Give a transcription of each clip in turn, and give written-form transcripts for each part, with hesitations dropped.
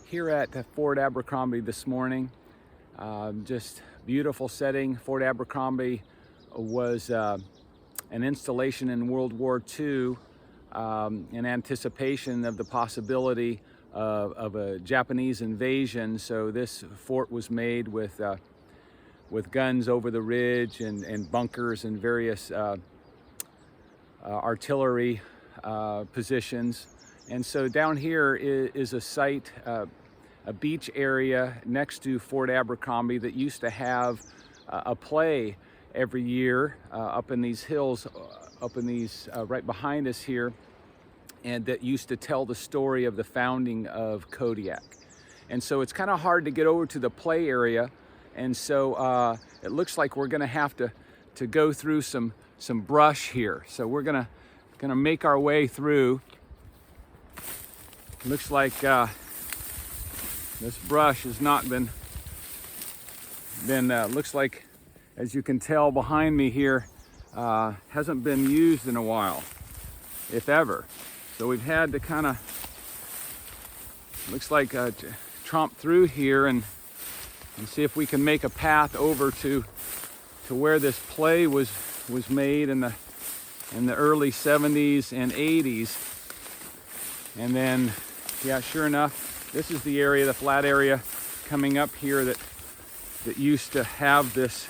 Here at Fort Abercrombie this morning. Just beautiful setting. Fort Abercrombie was an installation in World War II in anticipation of the possibility of a Japanese invasion. So this fort was made with guns over the ridge and bunkers and various artillery positions. And so down here is a site, a beach area next to Fort Abercrombie that used to have a play every year up in these hills, up in these right behind us here, and that used to tell the story of the founding of Kodiak. And so it's kind of hard to get over to the play area, and so it looks like we're going to have to go through some brush here. So we're gonna make our way through. Looks like this brush has not been looks like, as you can tell behind me here, hasn't been used in a while, if ever. So we've had to kind of, looks like tromp through here and see if we can make a path over to where this play was made in the early 70s and 80s. And then, yeah, sure enough, this is the area, the flat area coming up here that used to have this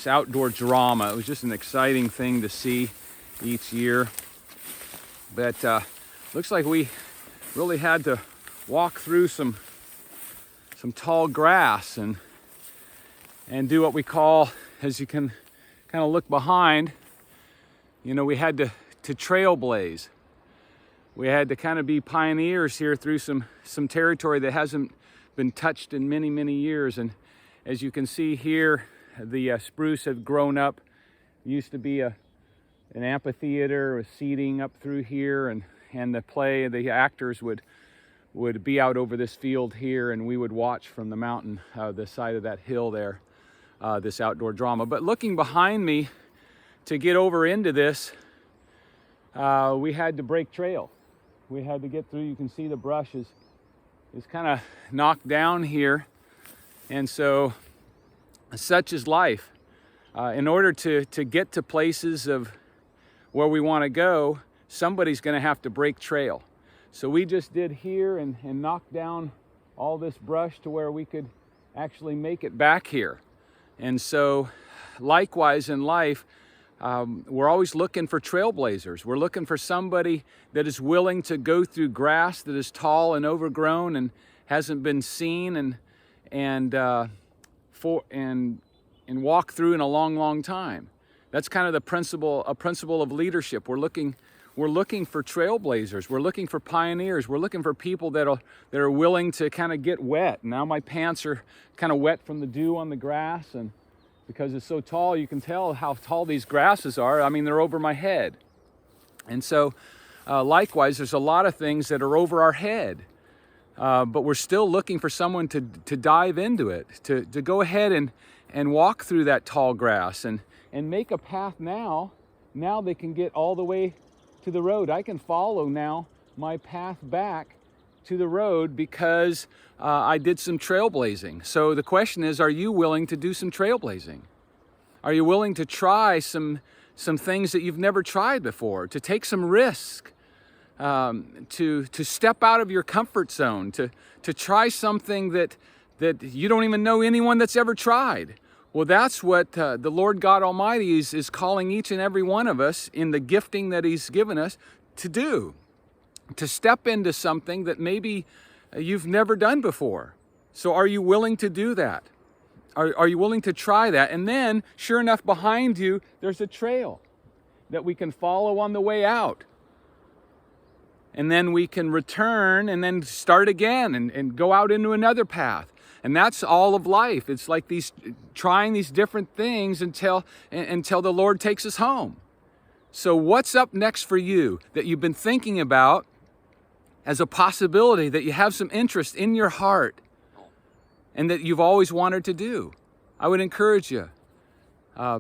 outdoor drama. It was just an exciting thing to see each year. But looks like we really had to walk through some tall grass and do what we call, as you can kind of look behind, you know, we had to trailblaze. We had to kind of be pioneers here through some territory that hasn't been touched in many, many years. And as you can see here, the spruce had grown up. It used to be an amphitheater with seating up through here, and the actors would be out over this field here, and we would watch from the mountain, the side of that hill there, this outdoor drama. But looking behind me to get over into this, we had to break trail. We had to get through. You can see the brush is kind of knocked down here. And so such is life. In order to get to places of where we want to go, somebody's going to have to break trail. So we just did here and knocked down all this brush to where we could actually make it back here. And so likewise in life, we're always looking for trailblazers. We're looking for somebody that is willing to go through grass that is tall and overgrown and hasn't been seen and walk through in a long, long time. That's kind of a principle of leadership. We're looking for trailblazers. We're looking for pioneers. We're looking for people that are willing to kind of get wet. Now my pants are kind of wet from the dew on the grass, and because it's so tall, you can tell how tall these grasses are. I mean, they're over my head. And so likewise, there's a lot of things that are over our head, but we're still looking for someone to dive into it, to go ahead and walk through that tall grass and make a path now. Now they can get all the way to the road. I can follow now my path back to the road because I did some trailblazing. So the question is, are you willing to do some trailblazing? Are you willing to try some things that you've never tried before, to take some risk, to step out of your comfort zone, to try something that you don't even know anyone that's ever tried? Well, that's what the Lord God Almighty is calling each and every one of us in the gifting that He's given us to do, to step into something that maybe you've never done before. So are you willing to do that? Are you willing to try that? And then, sure enough, behind you, there's a trail that we can follow on the way out. And then we can return and then start again and go out into another path. And that's all of life. It's like trying these different things until the Lord takes us home. So what's up next for you that you've been thinking about as a possibility, that you have some interest in your heart and that you've always wanted to do? I would encourage you,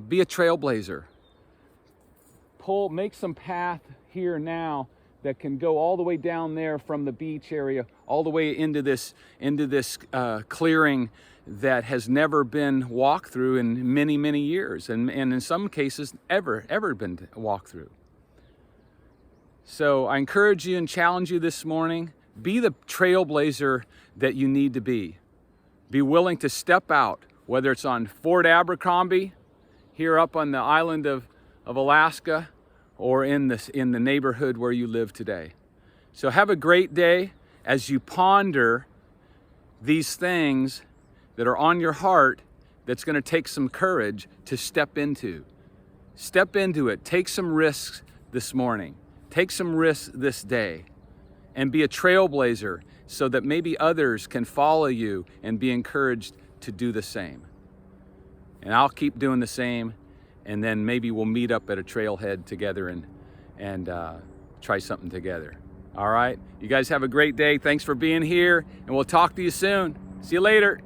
be a trailblazer. Make some path here now that can go all the way down there from the beach area, all the way into this clearing that has never been walked through in many, many years, and in some cases ever been walked through. So I encourage you and challenge you this morning, be the trailblazer that you need to be. Be willing to step out, whether it's on Fort Abercrombie, here up on the island of Alaska, or in the neighborhood where you live today. So have a great day as you ponder these things that are on your heart that's going to take some courage to step into. Step into it. Take some risks this morning. Take some risks this day. And be a trailblazer so that maybe others can follow you and be encouraged to do the same. And I'll keep doing the same. And then maybe we'll meet up at a trailhead together and try something together. All right? You guys have a great day. Thanks for being here, and we'll talk to you soon. See you later.